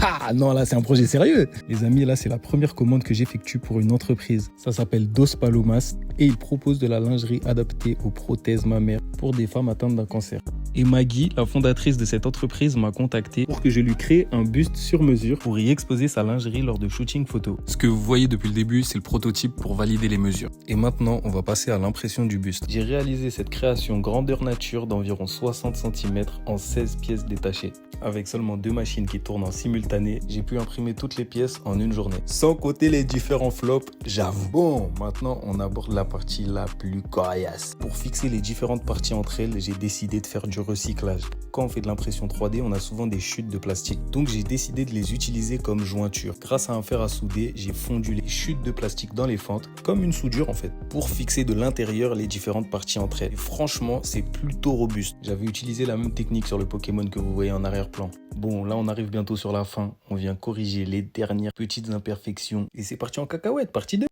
Ah non, là, c'est un projet sérieux. Les amis, là, c'est la première commande que j'effectue pour une entreprise. Ça s'appelle Dos Palomas et ils proposent de la lingerie adaptée aux prothèses mammaires pour des femmes atteintes d'un cancer. Et Maggie, la fondatrice de cette entreprise, m'a contacté pour que je lui crée un buste sur mesure pour y exposer sa lingerie lors de shooting photo. Ce que vous voyez depuis le début, c'est le prototype pour valider les mesures. Et maintenant, on va passer à l'impression du buste. J'ai réalisé cette création grandeur nature d'environ 60 cm en 16 pièces détachées. Avec seulement 2 machines qui tournent en simultané, j'ai pu imprimer toutes les pièces en une journée. Sans compter les différents flops, j'avoue. Bon, maintenant on aborde la partie la plus coriace. Pour fixer les différentes parties entre elles, j'ai décidé de faire du recyclage. Quand on fait de l'impression 3D, on a souvent des chutes de plastique. Donc j'ai décidé de les utiliser comme jointure. Grâce à un fer à souder, j'ai fondu les chutes de plastique dans les fentes, comme une soudure en fait, pour fixer de l'intérieur les différentes parties entre elles. Et franchement, c'est plutôt robuste. J'avais utilisé la même technique sur le Pokémon que vous voyez en arrière-plan. Bon, là on arrive bientôt sur la fin. On vient corriger les dernières petites imperfections. Et c'est parti en cacahuète, partie 2.